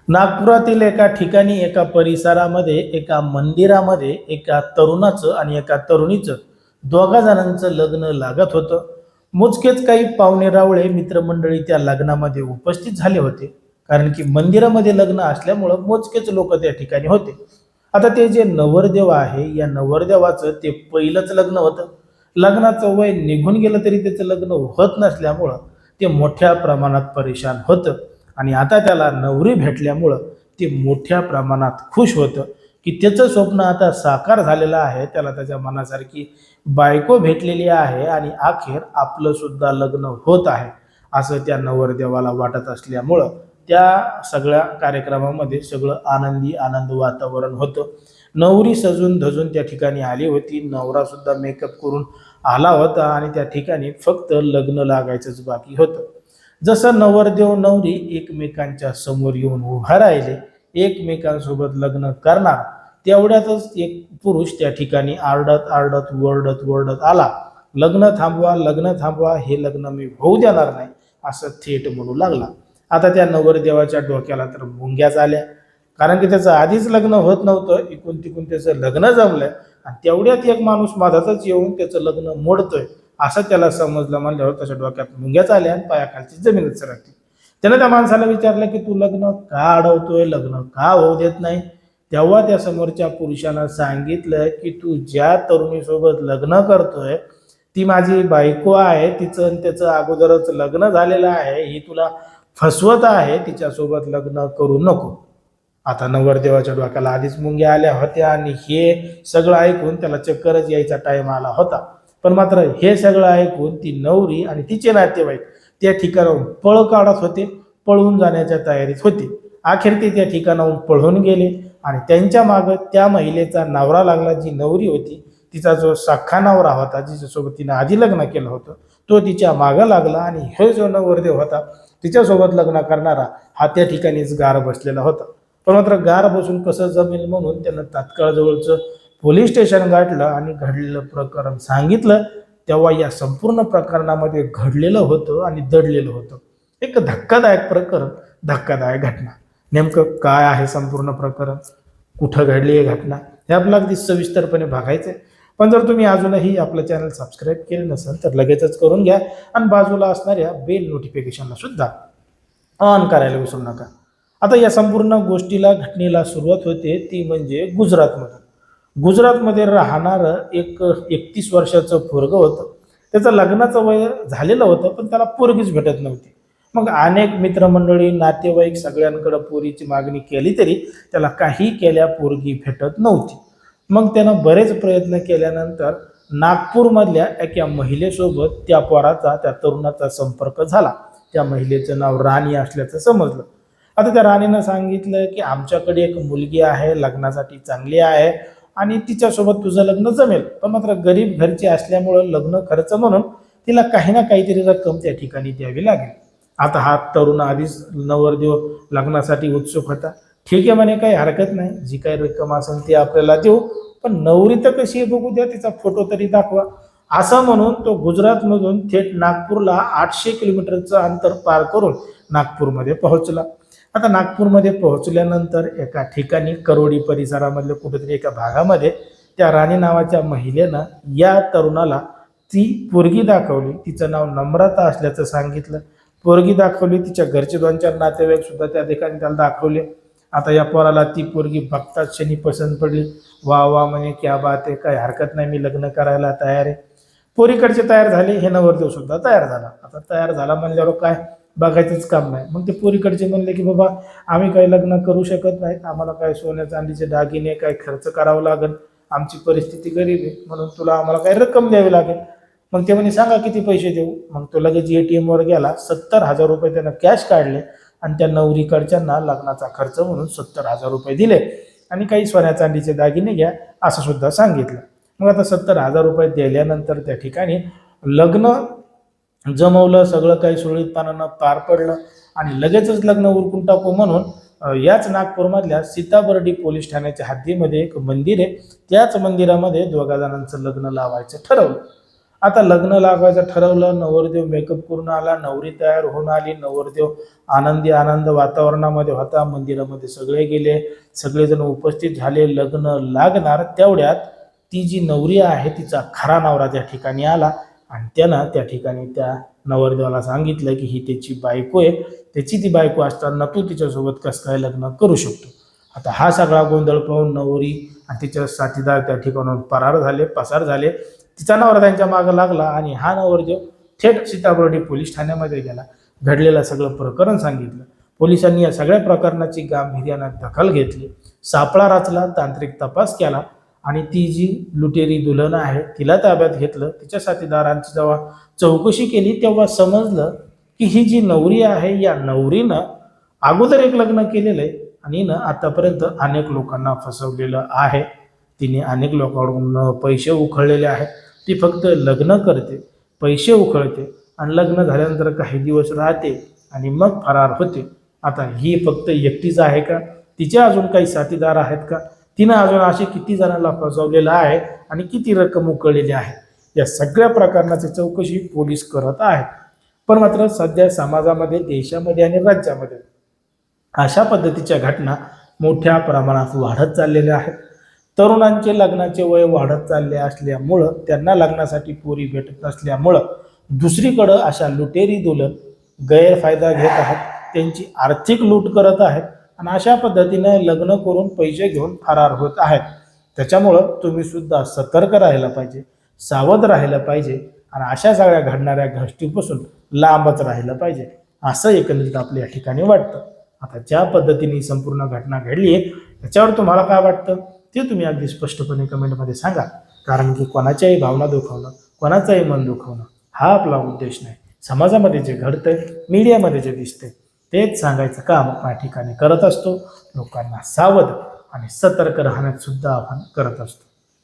नागपुरातील एका ठिकाणी एका परिसरामध्ये एका मंदिरामध्ये एका तरुणाचं आणि एका तरुणीचं दोघा जणांचं लग्न लागत होतं. मोजकेच काही पाहुणे रावळे मित्रमंडळी त्या लग्नामध्ये उपस्थित झाले होते. कारण की मंदिरामध्ये लग्न असल्यामुळं मोजकेच लोक त्या ठिकाणी होते. आता ते जे नवरदेव आहे या नवरदेवाचं ते पहिलंच लग्न होतं. लग्नाचं वय निघून गेलं तरी त्याचं लग्न होत नसल्यामुळं ते मोठ्या प्रमाणात परेशान होतं. आणि आता त्याला नवरी भेटल्यामुळं ते मोठ्या प्रमाणात खुश होतं की त्याचं स्वप्न आता साकार झालेलं आहे. त्याला त्याच्या मनासारखी बायको भेटलेली आहे आणि अखेर आपलं सुद्धा लग्न होत आहे असं त्या नवरदेवाला वाटत असल्यामुळं त्या सगळ्या कार्यक्रमामध्ये सगळं आनंद वातावरण होतं. नवरी सजून धजून त्या ठिकाणी आली होती. नवरा सुद्धा मेकअप करून आला होता आणि त्या ठिकाणी फक्त लग्न लागायचंच बाकी होतं. जसं नवरदेव नवरी एकमेकांच्या समोर येऊन उभा राहिले, एकमेकांसोबत लग्न करणार, तेवढ्यातच एक पुरुष त्या ठिकाणी आरडत आरडत वरडत वरडत आला, लग्न थांबवा, लग्न थांबवा, हे लग्न मी होऊ देणार नाही, असं थेट म्हणू लागला. आता त्या नवरदेवाच्या डोक्याला तर मुंग्याच आल्या. कारण की त्याचं आधीच लग्न होत नव्हतं, इकून तिकून त्याचं लग्न जमलंय आणि तेवढ्यात एक माणूस मधातच येऊन त्याचं लग्न मोडतोय असं त्याला समजलं. म्हणल्यावर त्याच्या डोक्यात मुंग्याच आल्या आणि पायाखालची जमीनच सरकली. त्यानं त्या माणसाला विचारलं की तू लग्न का अडवतोय, लग्न का होऊ देत नाही. तेव्हा त्या समोरच्या पुरुषानं सांगितलं की तू ज्या तरुणीसोबत लग्न करतोय ती माझी बायको आहे, तिचं आणि त्याचं अगोदरच लग्न झालेलं आहे, ही तुला फसवत आहे, तिच्यासोबत लग्न करू नको. आता नवरदेवाच्या डोक्याला आधीच मुंग्या आल्या होत्या आणि हे सगळं ऐकून त्याला चक्करच यायचा टाइम आला होता. पण मात्र हे सगळं ऐकून ती नवरी आणि तिचे नातेवाईक त्या ठिकाणाहून पळ काढत होते, पळून जाण्याच्या तयारीत होते. अखेर ते त्या ठिकाणाहून पळून गेले आणि त्यांच्या मागं त्या महिलेचा नवरा लागला. जी नवरी होती तिचा जो सख्खा नवरा होता, जिच्यासोबत तिनं आधी लग्न केलं होतं, तो तिच्या मागं लागला आणि हे जो नवरदेव होता तिच्यासोबत लग्न करणारा हा त्या ठिकाणीच गार बसलेला होता. पण मात्र गार बसून कसं जमेल म्हणून त्यानं तात्काळ जवळचं पोलीस स्टेशन गाठलं आणि घडलेलं प्रकरण सांगितलं. तेव्हा या संपूर्ण प्रकरणामध्ये घडलेलं होतं आणि दडलेलं होतं एक धक्कादायक प्रकरण, धक्कादायक घटना. नेमकं काय आहे संपूर्ण प्रकरण, कुठं घडली ही घटना, हे आपल्याला अगदी सविस्तरपणे बघायचं आहे. पण जर तुम्ही अजूनही आपलं चॅनल सबस्क्राईब केलं नसेल तर लगेचच करून घ्या आणि बाजूला असणाऱ्या बेल नोटिफिकेशनला सुद्धा ऑन करायला विसरू नका. आता या संपूर्ण गोष्टीला घटनेला सुरुवात होते ती म्हणजे गुजरातमधून. गुजरातमध्ये राहणारं एक 31 वर्षाचं पोरगं होतं. त्याचं लग्नाचं वय झालेलं होतं पण त्याला पोरगीच भेटत नव्हती. मग अनेक मित्रमंडळी नातेवाईक सगळ्यांकडे पोरीची मागणी केली तरी त्याला काही केल्या पोरगी भेटत नव्हती. मग त्यानं बरेच प्रयत्न केल्यानंतर नागपूरमधल्या एका महिलेसोबत त्या पोराचा, त्या तरुणाचा संपर्क झाला. त्या महिलेचं नाव राणी असल्याचं समजलं. आता त्या राणीनं सांगितलं की आमच्याकडे एक मुलगी आहे, लग्नासाठी चांगली आहे आणि तिच्यासोबत तुझं लग्न जमेल. पण मात्र गरीब घरची असल्यामुळं लग्न खर्च म्हणून तिला काही ना काहीतरी रक्कम त्या ठिकाणी द्यावी लागेल. आता हा तरुण आधीच नवरदेव लग्नासाठी उत्सुक होता. ठीक आहे म्हणे, काही हरकत नाही, जी काही रक्कम असेल ती आपल्याला देऊ, पण नवरी तर कशी आहे बघू द्या, तिचा फोटो तरी दाखवा. असं म्हणून तो गुजरातमधून थेट नागपूरला 800 किलोमीटरचं अंतर पार करून नागपूरमध्ये पोहोचला. आता नागपूरमध्ये पोहोचल्यानंतर एका ठिकाणी करोडी परिसरामधल्या कुठेतरी एका भागामध्ये त्या राणी नावाच्या महिलेनं या तरुणाला ती पोरगी दाखवली. तिचं नाव नम्रता असल्याचं सांगितलं. पोरगी दाखवली, तिच्या घरचे 2-4 नातेवाईक सुद्धा त्या ठिकाणी त्याला दाखवले. आता या पोराला ती पोरगी बघताच क्षणी पसंत पडली. वा वा म्हणे, क्या बात आहे, काही हरकत नाही, मी लग्न करायला तयार आहे. पोरीकडचे तयार झाले, हे नवरदेव सुद्धा तयार झाला. आता तयार झाला म्हणल्यावर काय बघायचंच काम नाही. मग ते पोरीकडचे म्हणले की बाबा आम्ही काही लग्न करू शकत नाहीत, आम्हाला काय सोन्या चांदीचे दागिने काय खर्च करावं लागेल, आमची परिस्थिती गरीब आहे, म्हणून तुला आम्हाला काही रक्कम द्यावी लागेल. मग ते म्हणे सांगा किती पैसे देऊ. मग तो लगेच ATM वर गेला, 70,000 रुपये त्यानं कॅश काढले आणि त्या नवरीकडच्यांना लग्नाचा खर्च म्हणून 70,000 रुपये दिले आणि काही सोन्या चांदीचे दागिने घ्या असं सुद्धा सांगितलं. मग आता 70,000 रुपये दिल्यानंतर त्या ठिकाणी लग्न जमवलं, सगळं काही सुरळीतपणानं पार पडलं आणि लगेचच लग्न उरकून टाकू म्हणून याच नागपूरमधल्या सीताबर्डी पोलीस ठाण्याच्या हद्दीमध्ये एक मंदिर आहे, त्याच मंदिरामध्ये दोघा जणांचं लग्न लावायचं ठरवलं. आता लग्न लागायचं ठरवलं, नवरदेव मेकअप करून आला, नवरी तयार होऊन आली, नवरदेव आनंद वातावरणामध्ये होता, मंदिरामध्ये सगळे गेले, सगळेजण उपस्थित झाले. लग्न लागणार तेवढ्यात ती जी नवरी आहे तिचा खरा नवरा त्या ठिकाणी आला आणि त्यानं त्या ठिकाणी त्या नवरदेवाला सांगितलं की ही त्याची बायको आहे, त्याची ती बायको असताना तू तिच्यासोबत कसं काय लग्न करू शकतो. आता हा सगळा गोंधळ पाहून नवरी आणि तिच्या साथीदार त्या ठिकाणाहून पसार झाले. तिचा नवरा त्यांच्या मागं लागला आणि हा नवरदेव थेट सीताबर्डी पोलीस ठाण्यामध्ये गेला. घडलेलं सगळं प्रकरण सांगितलं. पोलिसांनी या सगळ्या प्रकरणाची गांभीर्यानं दखल घेतली, सापळा रचला, तांत्रिक तपास केला आणि ती जी लुटेरी दुल्हन आहे तिला ताब्यात घेतलं. तिच्या साथीदारांची जेव्हा चौकशी केली तेव्हा समजलं की ही जी नवरी आहे या नवरीनं अगोदर एक लग्न केलेलं आहे आणि हिनं आतापर्यंत अनेक लोकांना फसवलेलं आहे. तिने अनेक लोकांकडून पैसे उखळलेले आहेत. ती फक्त लग्न करते, पैसे उखळते आणि लग्न झाल्यानंतर काही दिवस राहते आणि मग फरार होते. आता ही फक्त एकटीच आहे का? तिचे अजून काही साथीदार आहेत का? तिनं अजून असे किती जणांना फसवलेलं आहे आणि किती रक्कम उकळलेली आहे? या सगळ्या प्रकरणाची चौकशी पोलीस करत आहेत. पण मात्र सध्या समाजामध्ये, देशामध्ये आणि राज्यामध्ये अशा पद्धतीच्या घटना मोठ्या प्रमाणात वाढत चाललेल्या आहेत. तरुणांचे लग्नाचे वय वाढत चालले असल्यामुळं, त्यांना लग्नासाठी पोरी भेटत नसल्यामुळं दुसरीकडं अशा लुटेरी दुल्हन गैरफायदा घेत आहेत, त्यांची आर्थिक लूट करत आहेत आणि अशा पद्धतीनं लग्न करून पैसे घेऊन फरार होत आहेत. त्याच्यामुळं तुम्ही सुद्धा सतर्क राहायला पाहिजे, सावध राहायला पाहिजे आणि अशा सगळ्या घडणाऱ्या गोष्टींपासून लांबच राहिलं पाहिजे, असं एकंदरीत आपल्या या ठिकाणी वाटतं. आता ज्या पद्धतीने संपूर्ण घटना घडली आहे त्याच्यावर तुम्हाला काय वाटतं ते तुम्ही अगदी स्पष्टपणे कमेंटमध्ये सांगा. कारण की कोणाच्याही भावना दुखावणं, कोणाचंही मन दुखावणं हा आपला उद्देश नाही. समाजामध्ये जे घडतंय, मीडियामध्ये जे दिसतंय तेच सांगायचं काम या ठिकाणी करत असतो. लोकांना सावध आणि सतर्क राहण्यात सुद्धा आपण करत असतो.